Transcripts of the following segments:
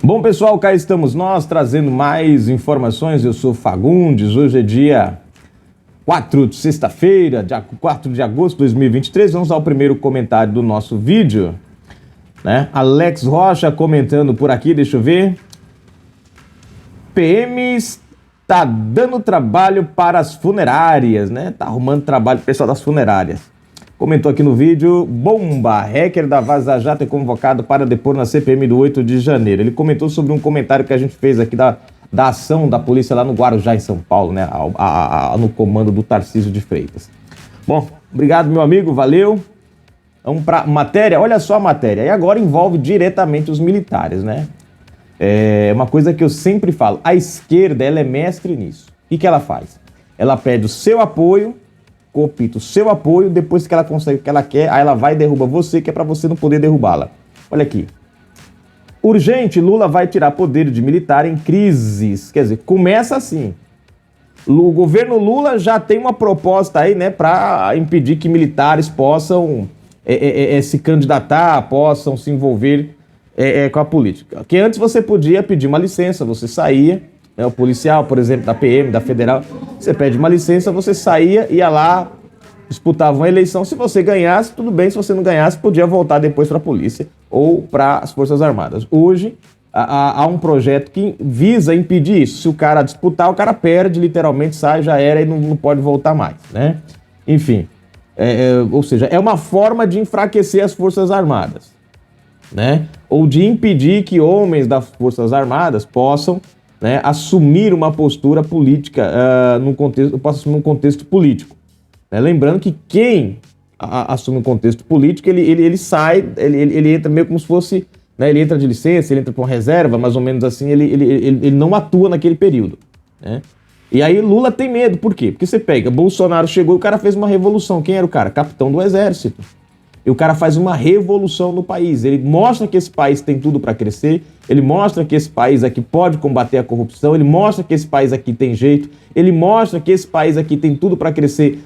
Bom, pessoal, cá estamos nós trazendo mais informações. Eu sou Fagundes. Hoje é dia 4 de sexta-feira, dia 4 de agosto de 2023. Vamos ao primeiro comentário do nosso vídeo, né? Alex Rocha comentando por aqui, deixa eu ver. PM está dando trabalho para as funerárias, né? Tá arrumando trabalho pro pessoal das funerárias. Comentou aqui no vídeo, bomba, hacker da Vaza Jato é convocado para depor na CPM do 8 de janeiro. Ele comentou sobre um comentário que a gente fez aqui da ação da polícia lá no Guarujá, em São Paulo, né? No comando do Tarcísio de Freitas. Bom, obrigado, meu amigo, valeu. Vamos para matéria, olha só a matéria. E agora envolve diretamente os militares, né? É uma coisa que eu sempre falo, a esquerda, ela é mestre nisso. O que ela faz? Ela pede o seu apoio, copita o seu apoio, depois que ela consegue o que ela quer, aí ela vai e derruba você, que é para você não poder derrubá-la. Olha aqui. Urgente, Lula vai tirar poder de militar em crises. Quer dizer, começa assim. O governo Lula já tem uma proposta aí, né, para impedir que militares possam se candidatar, possam se envolver com a política. Que antes você podia pedir uma licença, você saía, né, o policial, por exemplo, da PM, da Federal, você pede uma licença, você saía, ia lá, disputava uma eleição. Se você ganhasse, tudo bem. Se você não ganhasse, podia voltar depois para a polícia ou para as Forças Armadas. Hoje, há um projeto que visa impedir isso. Se o cara disputar, o cara perde, literalmente sai, já era e não pode voltar mais, né? Enfim, ou seja, é uma forma de enfraquecer as Forças Armadas, né? Ou de impedir que homens das Forças Armadas possam, né, assumir uma postura política possa assumir um contexto político. Lembrando que quem assume um contexto político, ele sai, ele entra meio como se fosse, né, ele entra de licença, ele entra com reserva, mais ou menos assim, ele não atua naquele período, né? E aí Lula tem medo, por quê? Porque você pega, Bolsonaro chegou e o cara fez uma revolução. Quem era o cara? Capitão do Exército. E o cara faz uma revolução no país. Ele mostra que esse país tem tudo para crescer, ele mostra que esse país aqui pode combater a corrupção, ele mostra que esse país aqui tem jeito, ele mostra que esse país aqui tem tudo para crescer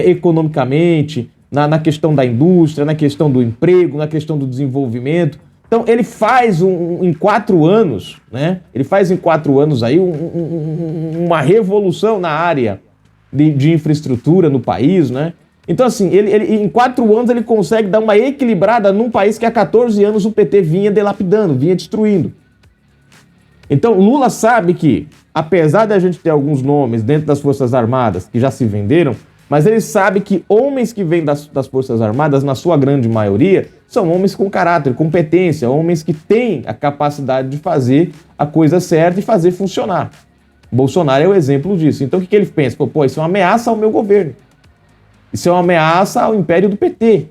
economicamente, na questão da indústria, na questão do emprego, na questão do desenvolvimento. Então ele faz em 4 anos, né? Ele faz em 4 anos aí uma revolução na área de infraestrutura no país, né? Então, assim, ele em 4 anos ele consegue dar uma equilibrada num país que há 14 anos o PT vinha delapidando, vinha destruindo. Então, Lula sabe que, apesar de a gente ter alguns nomes dentro das Forças Armadas que já se venderam, mas ele sabe que homens que vêm das Forças Armadas, na sua grande maioria, são homens com caráter, competência, homens que têm a capacidade de fazer a coisa certa e fazer funcionar. Bolsonaro é o exemplo disso. Então, o que ele pensa? Pô, isso é uma ameaça ao meu governo. Isso é uma ameaça ao império do PT,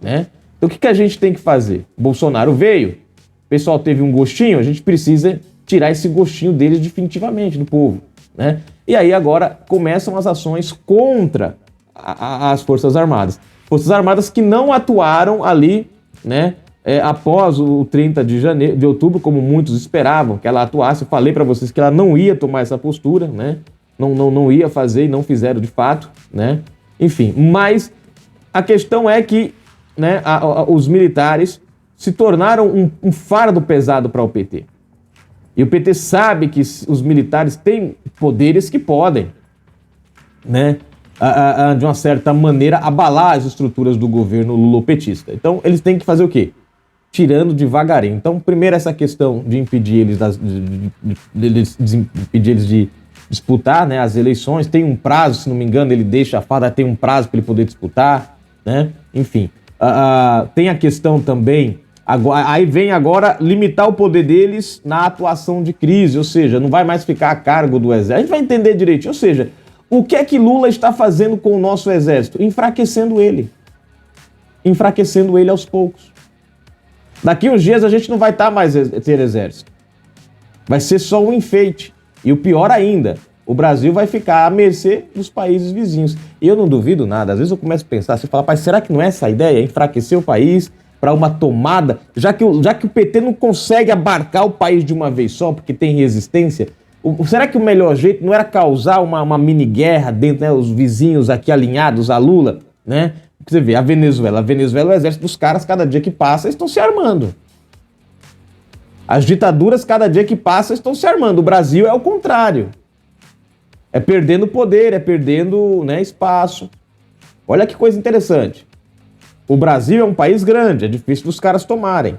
né? Então o que a gente tem que fazer? Bolsonaro veio, o pessoal teve um gostinho, a gente precisa tirar esse gostinho deles definitivamente do povo, né? E aí agora começam as ações contra as Forças Armadas. Forças Armadas que não atuaram ali, né? Após o 30 de outubro, como muitos esperavam que ela atuasse. Eu falei para vocês que ela não ia tomar essa postura, né? Não ia fazer e não fizeram de fato, né? Enfim, mas a questão é que, né, os militares se tornaram um fardo pesado para o PT. E o PT sabe que os militares têm poderes que podem, né, de uma certa maneira, abalar as estruturas do governo lulopetista. Então, eles têm que fazer o quê? Tirando devagarinho. Então, primeiro essa questão de impedir eles de disputar, né, as eleições. Tem um prazo, se não me engano, ele deixa a farda, tem um prazo para ele poder disputar, né? Enfim, tem a questão também, aí vem agora limitar o poder deles na atuação de crise, ou seja, não vai mais ficar a cargo do exército. A gente vai entender direitinho, ou seja, o que é que Lula está fazendo com o nosso exército? Enfraquecendo ele aos poucos. Daqui uns dias a gente não vai mais ter exército, vai ser só um enfeite. E o pior ainda, o Brasil vai ficar à mercê dos países vizinhos. E eu não duvido nada, às vezes eu começo a pensar, você fala, mas será que não é essa a ideia? Enfraquecer o país para uma tomada? Já que o PT não consegue abarcar o país de uma vez só, porque tem resistência, será que o melhor jeito não era causar uma mini guerra dentro, né, os vizinhos aqui alinhados a Lula, né? Você vê, a Venezuela, o exército dos caras, cada dia que passa, eles estão se armando. As ditaduras, cada dia que passa, estão se armando. O Brasil é o contrário. É perdendo poder, é perdendo, né, espaço. Olha que coisa interessante. O Brasil é um país grande, é difícil dos caras tomarem.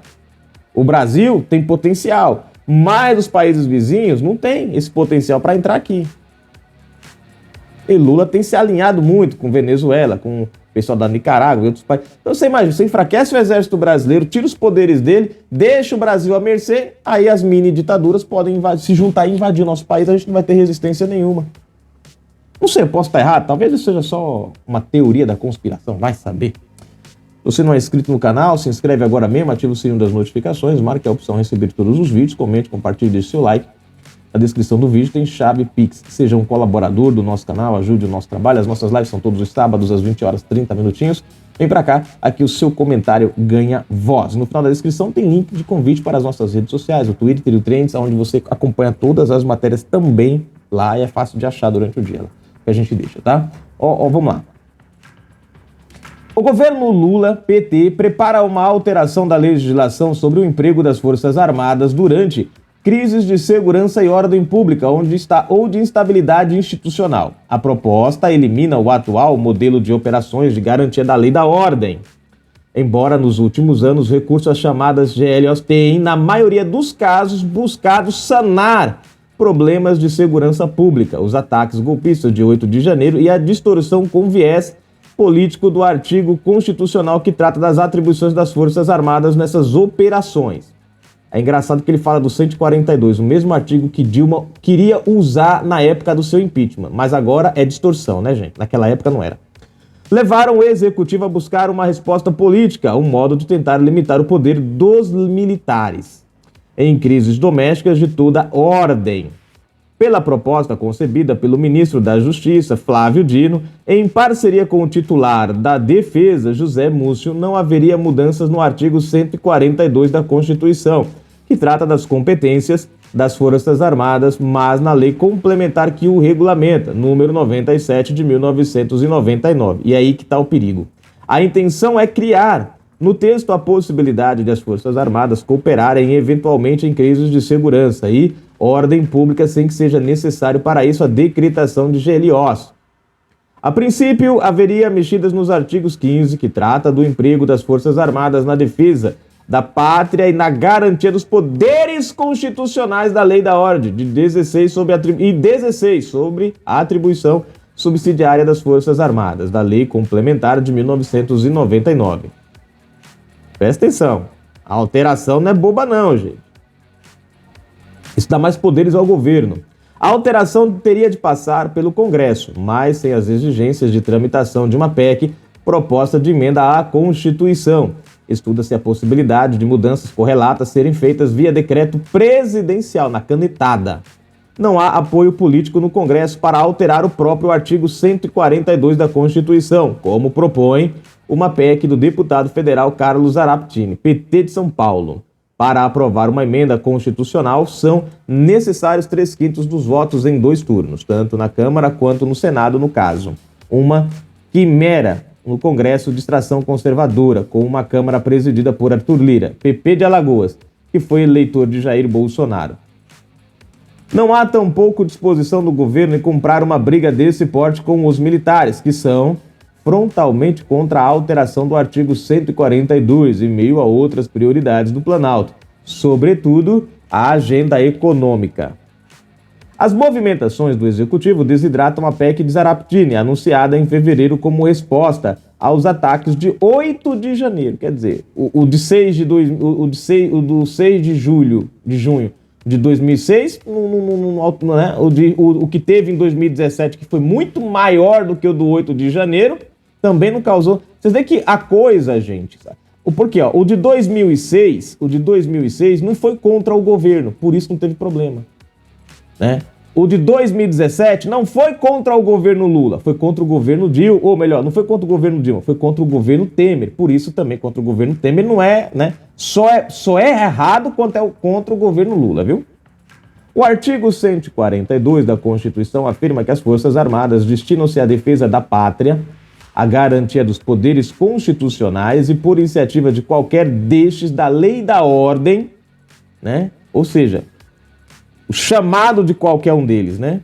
O Brasil tem potencial, mas os países vizinhos não têm esse potencial para entrar aqui. E Lula tem se alinhado muito com Venezuela, com o pessoal da Nicarágua e outros países. Então você imagina, você enfraquece o exército brasileiro, tira os poderes dele, deixa o Brasil à mercê, aí as mini ditaduras podem se juntar e invadir o nosso país, a gente não vai ter resistência nenhuma. Não sei, eu posso estar errado, talvez isso seja só uma teoria da conspiração, vai saber. Se você não é inscrito no canal, se inscreve agora mesmo, ativa o sininho das notificações, marque a opção receber todos os vídeos, comente, compartilhe, deixe seu like. Na descrição do vídeo tem chave Pix. Seja um colaborador do nosso canal, ajude o nosso trabalho. As nossas lives são todos os sábados, às 20 horas, 30 minutinhos. Vem pra cá, aqui o seu comentário ganha voz. No final da descrição tem link de convite para as nossas redes sociais, o Twitter e o Trends, onde você acompanha todas as matérias também lá e é fácil de achar durante o dia, que a gente deixa, tá? Vamos lá. O governo Lula, PT, prepara uma alteração da legislação sobre o emprego das Forças Armadas durante crises de segurança e ordem pública ou de instabilidade institucional. A proposta elimina o atual modelo de operações de garantia da lei e da ordem. Embora nos últimos anos recursos às chamadas GLOs tenham, na maioria dos casos, buscado sanar problemas de segurança pública, os ataques golpistas de 8 de janeiro e a distorção com viés político do artigo constitucional que trata das atribuições das Forças Armadas nessas operações. É engraçado que ele fala do 142, o mesmo artigo que Dilma queria usar na época do seu impeachment, mas agora é distorção, né, gente? Naquela época não era. Levaram o executivo a buscar uma resposta política, um modo de tentar limitar o poder dos militares em crises domésticas de toda ordem. Pela proposta concebida pelo ministro da Justiça, Flávio Dino, em parceria com o titular da Defesa, José Múcio, não haveria mudanças no artigo 142 da Constituição, que trata das competências das Forças Armadas, mas na lei complementar que o regulamenta, número 97 de 1999. E é aí que está o perigo. A intenção é criar no texto a possibilidade de as Forças Armadas cooperarem eventualmente em crises de segurança e ordem pública sem que seja necessário para isso a decretação de GLOs. A princípio, haveria mexidas nos artigos 15, que trata do emprego das Forças Armadas na defesa da pátria e na garantia dos poderes constitucionais da lei e da ordem, de 16 sobre a atribuição subsidiária das Forças Armadas, da Lei Complementar de 1999. Presta atenção, a alteração não é boba não, gente. Isso dá mais poderes ao governo. A alteração teria de passar pelo Congresso, mas sem as exigências de tramitação de uma PEC proposta de emenda à Constituição. Estuda-se a possibilidade de mudanças correlatas serem feitas via decreto presidencial, na canetada. Não há apoio político no Congresso para alterar o próprio artigo 142 da Constituição, como propõe uma PEC do deputado federal Carlos Zaraptini, PT de São Paulo. Para aprovar uma emenda constitucional, são necessários 3/5 dos votos em 2 turnos, tanto na Câmara quanto no Senado, no caso. Uma quimera no Congresso de extração conservadora, com uma Câmara presidida por Arthur Lira, PP de Alagoas, que foi eleitor de Jair Bolsonaro. Não há tampouco disposição do governo em comprar uma briga desse porte com os militares, que são frontalmente contra a alteração do artigo 142, em meio a outras prioridades do Planalto, sobretudo a agenda econômica. As movimentações do Executivo desidratam a PEC de Zaraptini, anunciada em fevereiro como resposta aos ataques de 8 de janeiro. Quer dizer, o do 6 de junho de 2006, né? o que teve em 2017, que foi muito maior do que o do 8 de janeiro, também não causou. Vocês veem que a coisa, gente, sabe? Porque o de 2006 não foi contra o governo, por isso não teve problema, né? O de 2017 não foi contra o governo Lula, foi contra o governo Dilma, ou melhor, não foi contra o governo Dilma, foi contra o governo Temer. Por isso também contra o governo Temer não é, né? Só é errado quando é contra o governo Lula, viu? O artigo 142 da Constituição afirma que as Forças Armadas destinam-se à defesa da pátria, a garantia dos poderes constitucionais e por iniciativa de qualquer destes da lei e da ordem, né? Ou seja, o chamado de qualquer um deles, né?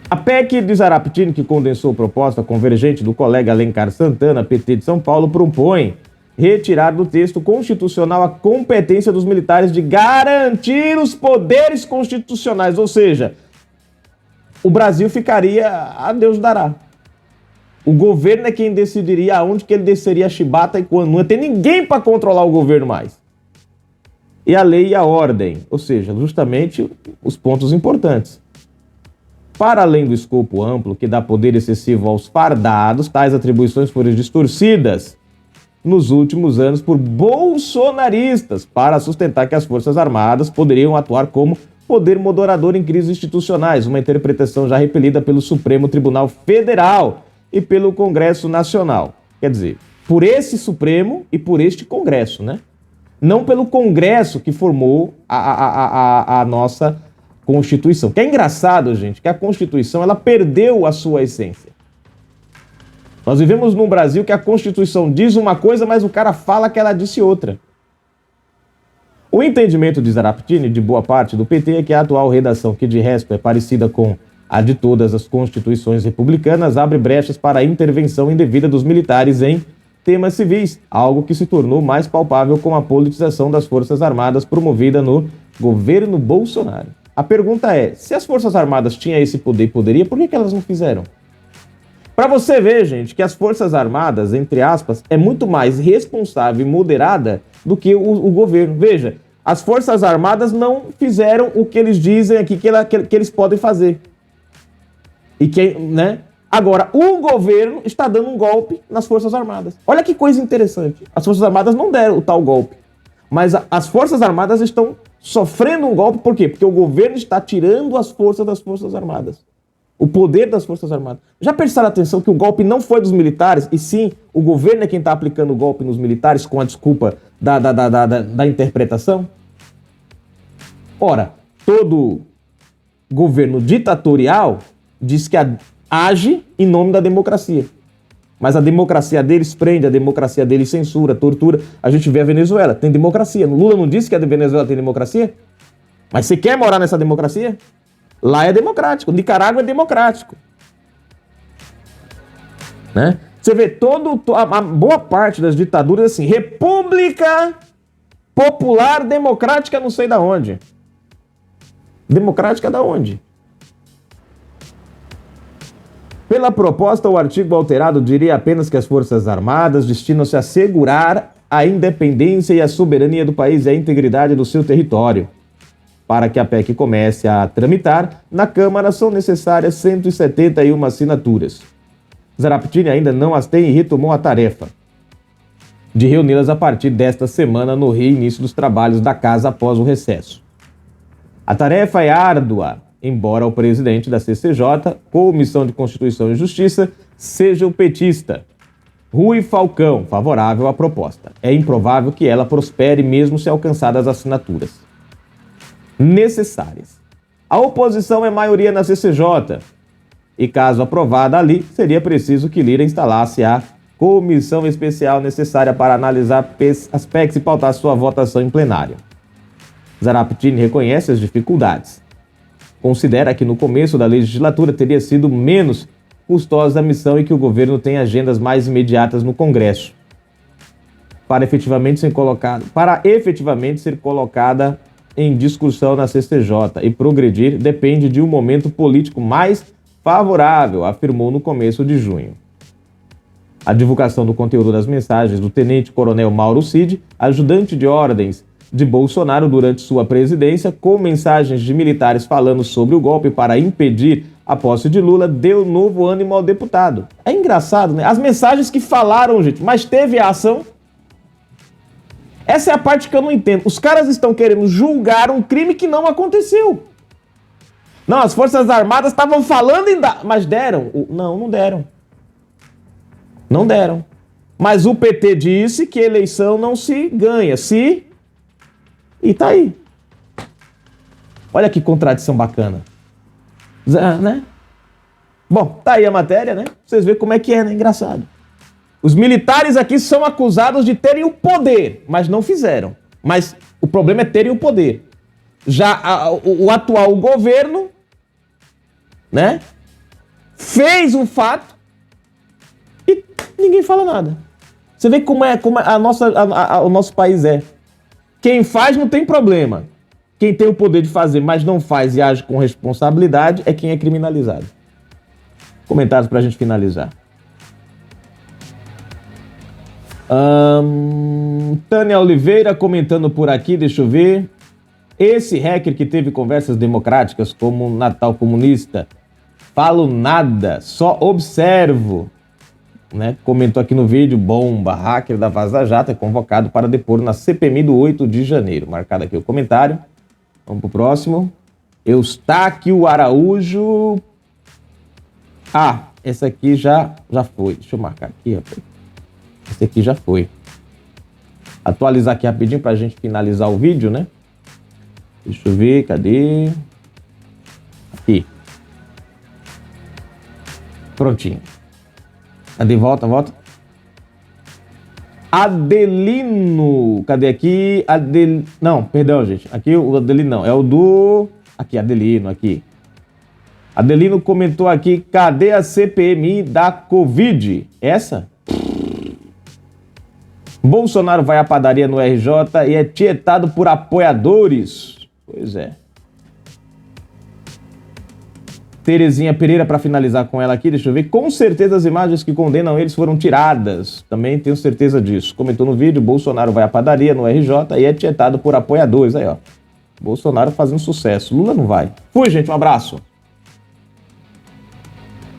A PEC de Zaraptini, que condensou proposta convergente do colega Alencar Santana, PT de São Paulo, propõe retirar do texto constitucional a competência dos militares de garantir os poderes constitucionais, ou seja, o Brasil ficaria a Deus dará. O governo é quem decidiria aonde que ele desceria a chibata e quando. Não ia ter ninguém para controlar o governo mais. E a lei e a ordem, ou seja, justamente os pontos importantes. Para além do escopo amplo que dá poder excessivo aos fardados, tais atribuições foram distorcidas nos últimos anos por bolsonaristas para sustentar que as Forças Armadas poderiam atuar como poder moderador em crises institucionais, uma interpretação já repelida pelo Supremo Tribunal Federal e pelo Congresso Nacional. Quer dizer, por esse Supremo e por este Congresso, né? Não pelo Congresso que formou a nossa Constituição. Que é engraçado, gente, que a Constituição ela perdeu a sua essência. Nós vivemos num Brasil que a Constituição diz uma coisa, mas o cara fala que ela disse outra. O entendimento de Zaraptini, de boa parte do PT, é que a atual redação, que de resto é parecida com a de todas as constituições republicanas, abre brechas para a intervenção indevida dos militares em temas civis, algo que se tornou mais palpável com a politização das Forças Armadas promovida no governo Bolsonaro. A pergunta é, se as Forças Armadas tinham esse poder e poderia, por que elas não fizeram? Para você ver, gente, que as Forças Armadas, entre aspas, é muito mais responsável e moderada do que o governo. Veja, as Forças Armadas não fizeram o que eles dizem aqui que eles podem fazer. E que, né? Agora, o governo está dando um golpe nas Forças Armadas. Olha que coisa interessante. As Forças Armadas não deram o tal golpe. Mas as Forças Armadas estão sofrendo um golpe. Por quê? Porque o governo está tirando as forças das Forças Armadas. O poder das Forças Armadas. Já prestaram atenção que o golpe não foi dos militares, e sim o governo é quem está aplicando o golpe nos militares com a desculpa da interpretação? Ora, todo governo ditatorial diz que age em nome da democracia. Mas a democracia deles prende, a democracia deles censura, tortura. A gente vê a Venezuela, tem democracia. Lula não disse que a Venezuela tem democracia? Mas você quer morar nessa democracia? Lá é democrático, Nicarágua é democrático. Né? Você vê a boa parte das ditaduras assim, República Popular Democrática não sei da onde. Democrática da onde? Pela proposta, o artigo alterado diria apenas que as Forças Armadas destinam-se a assegurar a independência e a soberania do país e a integridade do seu território. Para que a PEC comece a tramitar, na Câmara são necessárias 171 assinaturas. Zaraptini ainda não as tem e retomou a tarefa de reuni-las a partir desta semana no reinício dos trabalhos da Casa após o recesso. A tarefa é árdua, embora o presidente da CCJ, Comissão de Constituição e Justiça, seja o petista Rui Falcão, favorável à proposta. É improvável que ela prospere mesmo se alcançadas as assinaturas necessárias. A oposição é maioria na CCJ e, caso aprovada ali, seria preciso que Lira instalasse a comissão especial necessária para analisar as PECs e pautar sua votação em plenário. Zaraptini reconhece as dificuldades. Considera que no começo da legislatura teria sido menos custosa a missão e que o governo tem agendas mais imediatas no Congresso. Para efetivamente ser colocada em discussão na CCJ e progredir depende de um momento político mais favorável, afirmou no começo de junho. A divulgação do conteúdo das mensagens do tenente-coronel Mauro Cid, ajudante de ordens de Bolsonaro durante sua presidência, com mensagens de militares falando sobre o golpe para impedir a posse de Lula, deu novo ânimo ao deputado. É engraçado, né? As mensagens que falaram, gente, mas teve a ação. Essa é a parte que eu não entendo. Os caras estão querendo julgar um crime que não aconteceu. Não, as Forças Armadas estavam falando em dar, mas deram? Não, não deram. Não deram. Mas o PT disse que eleição não se ganha, e tá aí. Olha que contradição bacana. Né? Bom, tá aí a matéria, né? Vocês verem como é que é, né? Engraçado. Os militares aqui são acusados de terem o poder, mas não fizeram. Mas o problema é terem o poder. Já o atual governo, né, fez o fato e ninguém fala nada. Você vê como o nosso país é. Quem faz não tem problema. Quem tem o poder de fazer, mas não faz e age com responsabilidade, é quem é criminalizado. Comentários pra gente finalizar. Tânia Oliveira comentando por aqui, deixa eu ver. Esse hacker que teve conversas democráticas como Natal Comunista, falo nada, só observo. Né? Comentou aqui no vídeo, bomba, hacker da Vaza Jato é convocado para depor na CPMI do 8 de janeiro. Marcado aqui o comentário. Vamos pro próximo. Eustáquio Araújo. Ah, esse aqui já foi. Deixa eu marcar aqui, rapaz. Esse aqui já foi. Atualizar aqui rapidinho pra gente finalizar o vídeo, né? Deixa eu ver, cadê? Aqui. Prontinho. Cadê? Volta. Adelino. Cadê aqui? Não, perdão, gente. Aqui o Adelino não. É o do... Aqui, Adelino, aqui. Adelino comentou aqui, cadê a CPMI da Covid? Essa? Bolsonaro vai à padaria no RJ e é tietado por apoiadores. Pois é. Terezinha Pereira, para finalizar com ela aqui, deixa eu ver. Com certeza as imagens que condenam eles foram tiradas. Também tenho certeza disso. Comentou no vídeo, Bolsonaro vai à padaria no RJ e é tietado por apoiadores. Aí, ó. Bolsonaro fazendo sucesso. Lula não vai. Fui, gente. Um abraço.